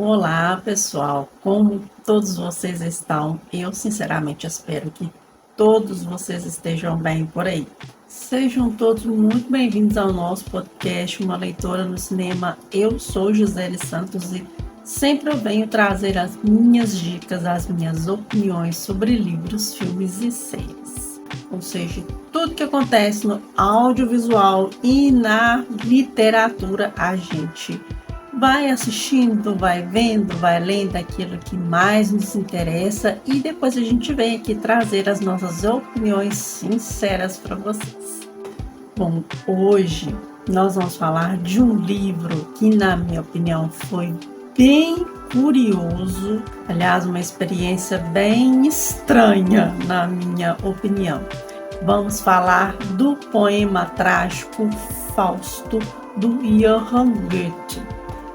Olá, pessoal! Como todos vocês estão? Eu sinceramente espero que todos vocês estejam bem por aí. Sejam todos muito bem-vindos ao nosso podcast Uma Leitora no Cinema. Eu sou Gisele Santos e sempre eu venho trazer as minhas dicas, as minhas opiniões sobre livros, filmes e séries. Ou seja, tudo que acontece no audiovisual e na literatura a gente vai assistindo, vai vendo, vai lendo aquilo que mais nos interessa e depois a gente vem aqui trazer as nossas opiniões sinceras para vocês. Bom, hoje nós vamos falar de um livro que, na minha opinião, foi bem curioso, aliás, uma experiência bem estranha, na minha opinião. Vamos falar do poema trágico Fausto, do Johann Goethe.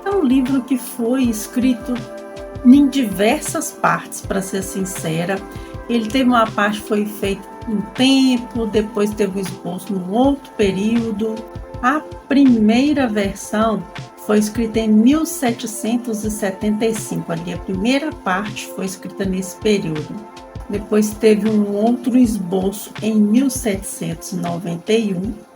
É um livro que foi escrito em diversas partes, para ser sincera. Ele teve uma parte que foi feita um tempo, depois teve um esboço num outro período. A primeira versão foi escrita em 1775, ali a primeira parte foi escrita nesse período. Depois teve um outro esboço em 1791,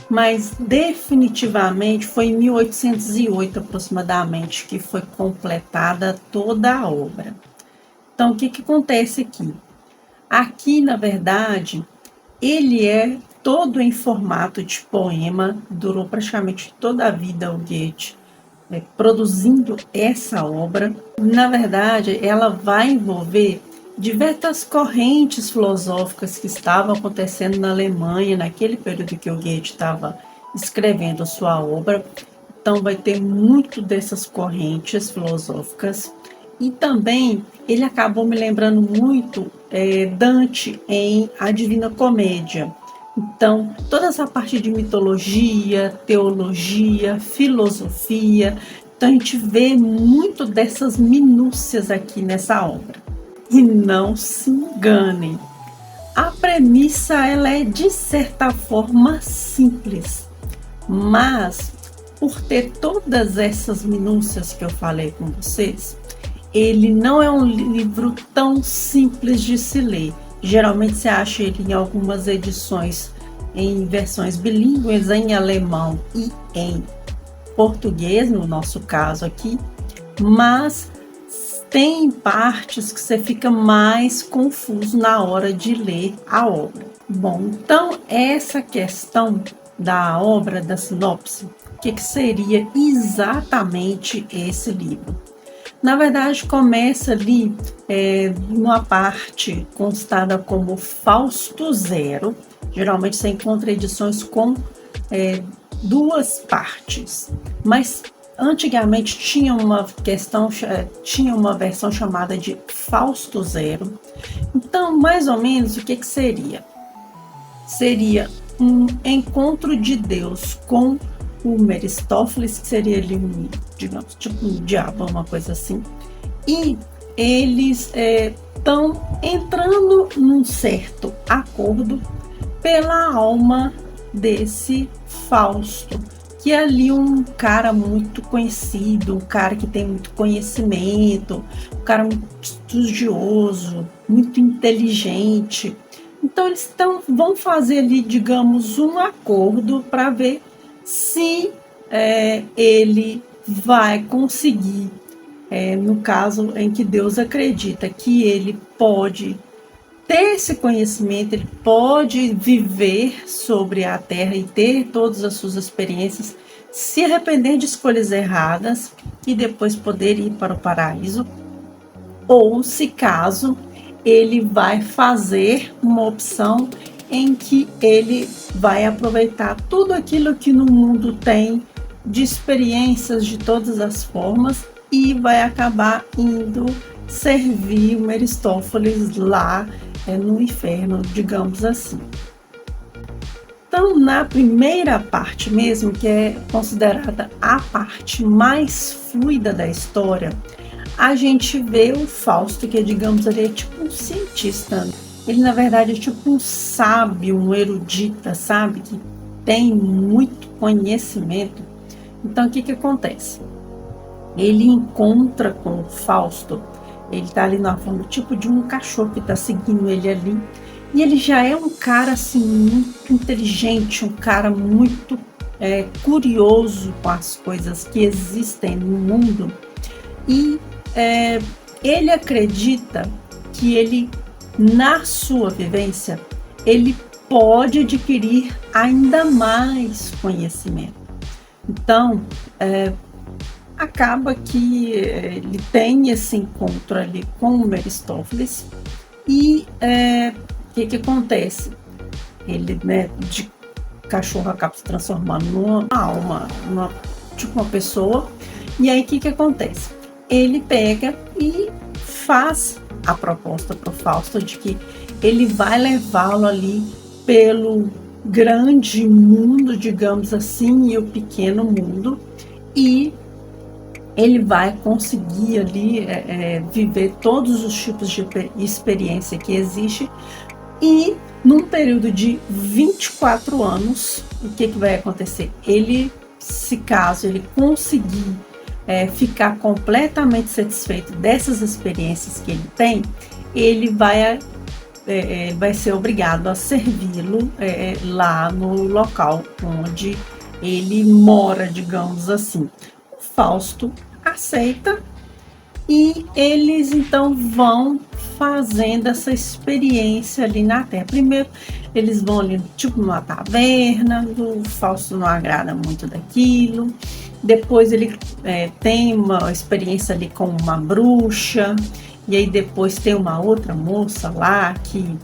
mas definitivamente foi em 1808 aproximadamente que foi completada toda a obra. Então, o que acontece aqui? Aqui, na verdade, ele é todo em formato de poema, durou praticamente toda a vida o Goethe produzindo essa obra. Na verdade, ela vai envolver diversas correntes filosóficas que estavam acontecendo na Alemanha, naquele período que o Goethe estava escrevendo sua obra. Então, vai ter muito dessas correntes filosóficas. E também, ele acabou me lembrando muito Dante em A Divina Comédia. Então, toda essa parte de mitologia, teologia, filosofia, então a gente vê muito dessas minúcias aqui nessa obra. E não se enganem, a premissa ela é de certa forma simples, mas por ter todas essas minúcias que eu falei com vocês, ele não é um livro tão simples de se ler. Geralmente você acha ele em algumas edições em versões bilíngues, em alemão e em português, no nosso caso aqui, mas tem partes que você fica mais confuso na hora de ler a obra. Bom, então essa questão da obra, da sinopse, o que seria exatamente esse livro? Na verdade, começa ali numa parte constada como Fausto Zero. Geralmente você encontra edições com duas partes, mas antigamente tinha uma versão chamada de Fausto Zero. Então, mais ou menos, o que seria? Seria um encontro de Deus com o Meristófeles, que seria ali digamos, tipo um diabo, uma coisa assim. E eles estão entrando num certo acordo pela alma desse Fausto, que é ali um cara muito conhecido, um cara que tem muito conhecimento, um cara muito estudioso, muito inteligente. Então eles vão fazer ali, digamos, um acordo para ver se ele vai conseguir, no caso em que Deus acredita que ele pode ter esse conhecimento, ele pode viver sobre a terra e ter todas as suas experiências, se arrepender de escolhas erradas e depois poder ir para o paraíso, ou se caso ele vai fazer uma opção em que ele vai aproveitar tudo aquilo que no mundo tem de experiências de todas as formas e vai acabar indo servir o Meristófeles lá no inferno, digamos assim. Então, na primeira parte mesmo, que é considerada a parte mais fluida da história, a gente vê o Fausto, que digamos, ele é tipo um cientista. Ele, na verdade, é tipo um sábio, um erudita, sabe? Que tem muito conhecimento. Então, o que acontece? ele encontra com o Fausto. Ele tá ali na forma tipo de um cachorro que tá seguindo ele ali. E ele já é um cara assim muito inteligente, um cara muito curioso com as coisas que existem no mundo. E ele acredita que ele, na sua vivência, ele pode adquirir ainda mais conhecimento. Então, acaba que ele tem esse encontro ali com o Meristófeles e o que acontece? Ele, né, de cachorro acaba se transformando numa alma, tipo uma pessoa. E aí o que acontece? Ele pega e faz a proposta para o Fausto de que ele vai levá-lo ali pelo grande mundo, digamos assim, e o pequeno mundo, e ele vai conseguir ali viver todos os tipos de experiência que existe. E num período de 24 anos, o que vai acontecer? Ele, se caso ele conseguir ficar completamente satisfeito dessas experiências que ele tem, ele vai ser obrigado a servi-lo lá no local onde ele mora, digamos assim. O Fausto aceita e eles então vão fazendo essa experiência ali na Terra. Primeiro eles vão ali tipo numa taverna, o Fausto não agrada muito daquilo. Depois ele tem uma experiência ali com uma bruxa, e aí depois tem uma outra moça lá, que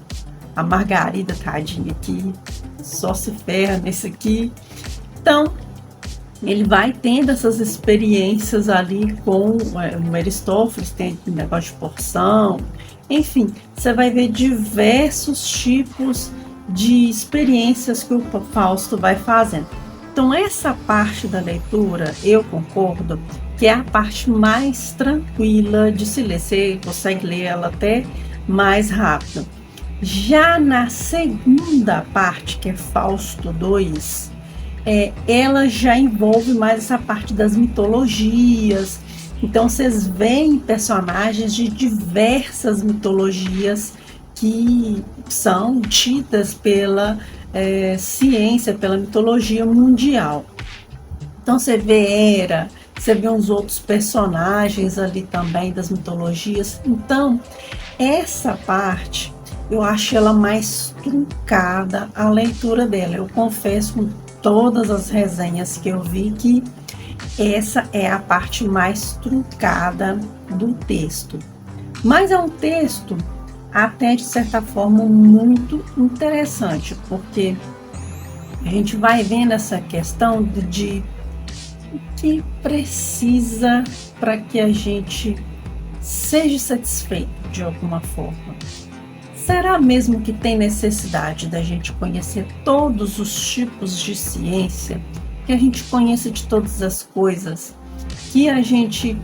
a Margarida, tadinha, que só se ferra nesse aqui. Então, ele vai tendo essas experiências ali com o Meristófeles, tem negócio de porção, enfim, você vai ver diversos tipos de experiências que o Fausto vai fazendo. Então, essa parte da leitura, eu concordo, que é a parte mais tranquila de se ler. Você consegue ler ela até mais rápido. Já na segunda parte, que é Fausto 2, ela já envolve mais essa parte das mitologias. Então, vocês veem personagens de diversas mitologias que são tidas pela ciência, pela mitologia mundial. Então você vê Hera, você vê uns outros personagens ali também das mitologias. Então essa parte eu acho ela mais truncada, a leitura dela. Eu confesso com todas as resenhas que eu vi que essa é a parte mais truncada do texto. Mas é um texto até de certa forma muito interessante, porque a gente vai vendo essa questão de o que precisa para que a gente seja satisfeito de alguma forma. Será mesmo que tem necessidade da gente conhecer todos os tipos de ciência, que a gente conheça de todas as coisas, que a gente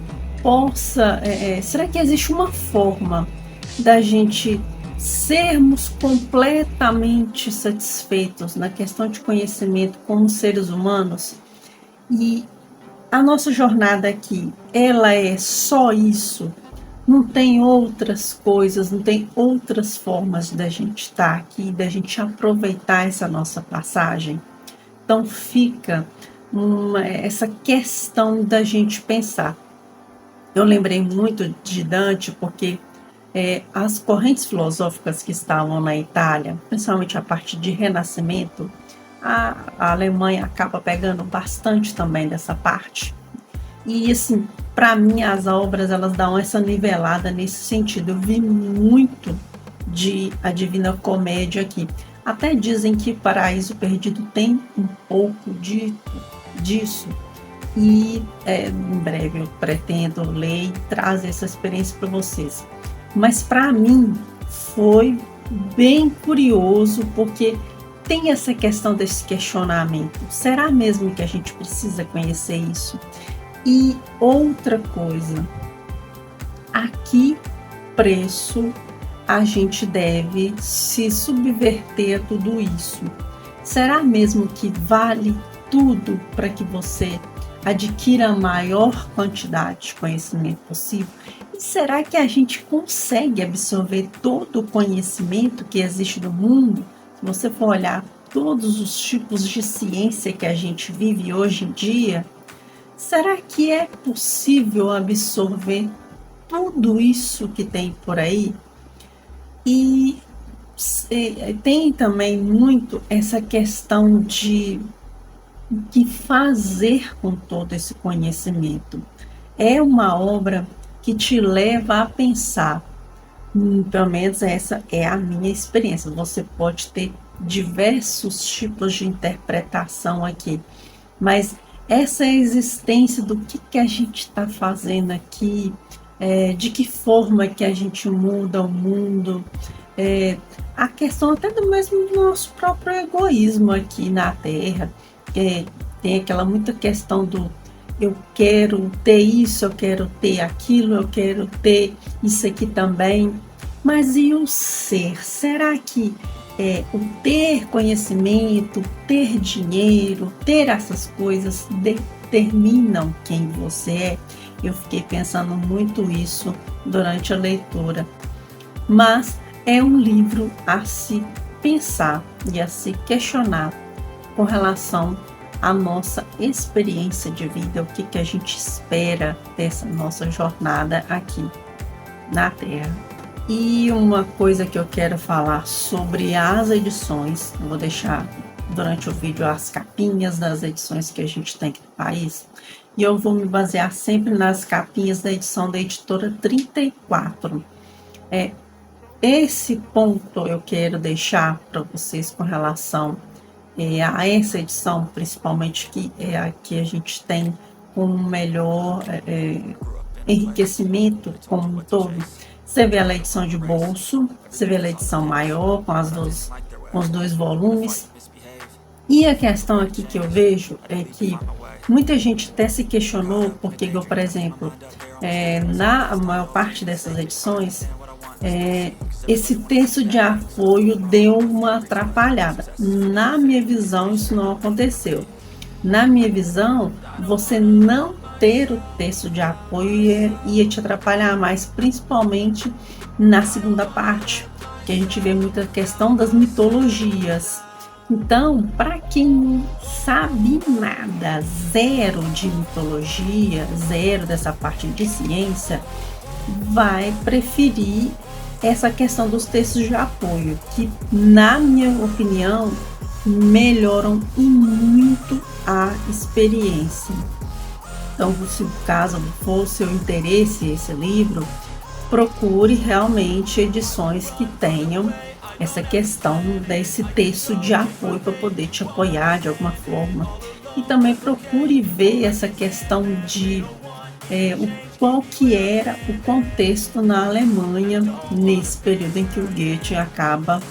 possa... será que existe uma forma da gente sermos completamente satisfeitos na questão de conhecimento como seres humanos? E a nossa jornada aqui, ela é só isso? Não tem outras coisas, não tem outras formas da gente estar aqui, da gente aproveitar essa nossa passagem? Então fica essa questão da gente pensar. Eu lembrei muito de Dante porque as correntes filosóficas que estavam na Itália, principalmente a partir de Renascimento, a Alemanha acaba pegando bastante também dessa parte. E assim, para mim as obras elas dão essa nivelada nesse sentido. Eu vi muito de A Divina Comédia aqui. Até dizem que Paraíso Perdido tem um pouco disso. E em breve eu pretendo ler e trazer essa experiência para vocês. Mas para mim foi bem curioso, porque tem essa questão desse questionamento. Será mesmo que a gente precisa conhecer isso? E outra coisa, a que preço a gente deve se subverter a tudo isso? Será mesmo que vale tudo para que você adquira a maior quantidade de conhecimento possível? E será que a gente consegue absorver todo o conhecimento que existe no mundo? Se você for olhar todos os tipos de ciência que a gente vive hoje em dia, será que é possível absorver tudo isso que tem por aí? E tem também muito essa questão de o que fazer com todo esse conhecimento. É uma obra que te leva a pensar, pelo menos essa é a minha experiência. Você pode ter diversos tipos de interpretação aqui, mas essa existência do que a gente está fazendo aqui, de que forma que a gente muda o mundo, a questão até do mesmo do nosso próprio egoísmo aqui na Terra, tem aquela muita questão do eu quero ter isso, eu quero ter aquilo, eu quero ter isso aqui também, mas e o ser? Será que o ter conhecimento, ter dinheiro, ter essas coisas determinam quem você é? Eu fiquei pensando muito isso durante a leitura, mas é um livro a se pensar e a se questionar com relação à nossa experiência de vida, o que a gente espera dessa nossa jornada aqui na Terra. E uma coisa que eu quero falar sobre as edições, eu vou deixar durante o vídeo as capinhas das edições que a gente tem aqui no país, e eu vou me basear sempre nas capinhas da edição da editora 34. Esse ponto eu quero deixar para vocês com relação a essa edição, principalmente que é a que a gente tem com um melhor enriquecimento como um todo. Você vê a edição de bolso, você vê a edição maior com os dois volumes. E a questão aqui que eu vejo é que muita gente até se questionou porque, por exemplo, na maior parte dessas edições, esse texto de apoio deu uma atrapalhada. Na minha visão, isso não aconteceu. Na minha visão, você não ter o texto de apoio ia te atrapalhar mais, principalmente na segunda parte, que a gente vê muita questão das mitologias. Então, para quem não sabe nada, zero de mitologia, zero dessa parte de ciência, vai preferir essa questão dos textos de apoio, que, na minha opinião, melhoram muito a experiência. Então, se caso for seu interesse esse livro, procure realmente edições que tenham essa questão desse texto de apoio para poder te apoiar de alguma forma. E também procure ver essa questão de qual que era o contexto na Alemanha nesse período em que o Goethe acaba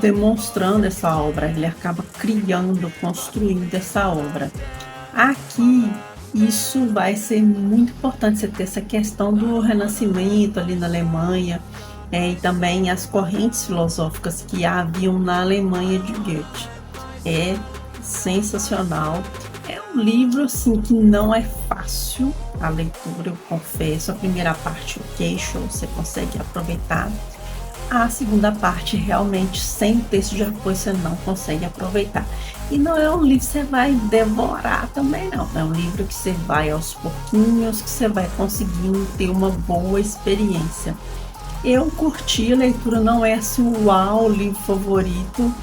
demonstrando essa obra, ele acaba criando, construindo essa obra. Aqui, isso vai ser muito importante, você ter essa questão do Renascimento ali na Alemanha, e também as correntes filosóficas que haviam na Alemanha de Goethe. É sensacional. É um livro assim que não é fácil a leitura, eu confesso. A primeira parte, ok, show, você consegue aproveitar. A segunda parte, realmente, sem texto de apoio, você não consegue aproveitar. E não é um livro que você vai devorar também, não. É um livro que você vai aos pouquinhos, que você vai conseguindo ter uma boa experiência. Eu curti a leitura, não é assim, uau, livro favorito,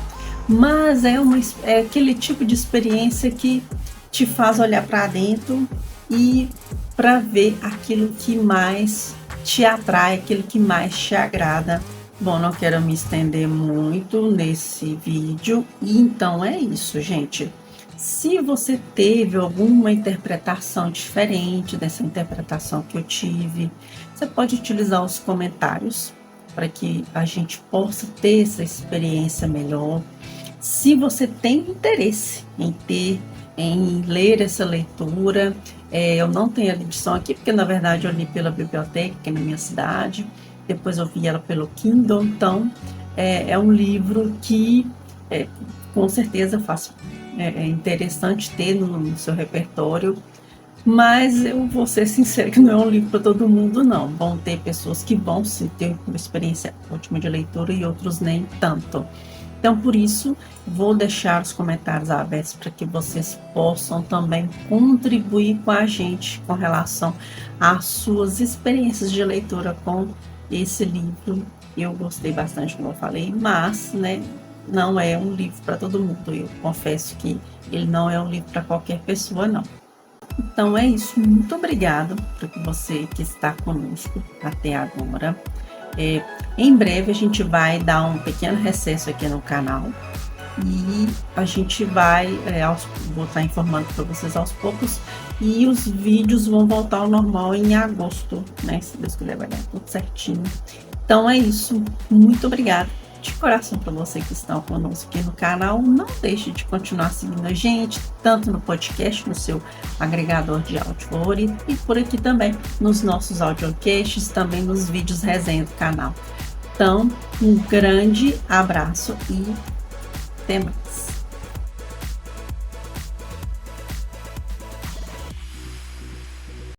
mas é aquele tipo de experiência que te faz olhar para dentro e para ver aquilo que mais te atrai, aquilo que mais te agrada. Bom, não quero me estender muito nesse vídeo, e então é isso, gente. Se você teve alguma interpretação diferente dessa interpretação que eu tive, você pode utilizar os comentários para que a gente possa ter essa experiência melhor. Se você tem interesse em ler essa leitura, eu não tenho a edição aqui, porque na verdade eu li pela biblioteca aqui na minha cidade, depois eu vi ela pelo Kindle, então é um livro que com certeza é interessante ter no seu repertório, mas eu vou ser sincera que não é um livro para todo mundo, não. Vão ter pessoas que vão sim ter uma experiência ótima de leitura e outros nem tanto. Então, por isso, vou deixar os comentários abertos para que vocês possam também contribuir com a gente com relação às suas experiências de leitura com esse livro. Eu gostei bastante, como eu falei, mas, né, não é um livro para todo mundo. Eu confesso que ele não é um livro para qualquer pessoa, não. Então é isso, muito obrigado por você que está conosco até agora. Em breve a gente vai dar um pequeno recesso aqui no canal e a gente vai, vou estar informando para vocês aos poucos, e os vídeos vão voltar ao normal em agosto, né? Se Deus quiser, vai dar tudo certinho. Então é isso, muito obrigada de coração para você que está conosco aqui no canal. Não deixe de continuar seguindo a gente, tanto no podcast, no seu agregador de áudio favorito, e por aqui também nos nossos audiocasts, também nos vídeos resenha do canal. Então, um grande abraço e até mais.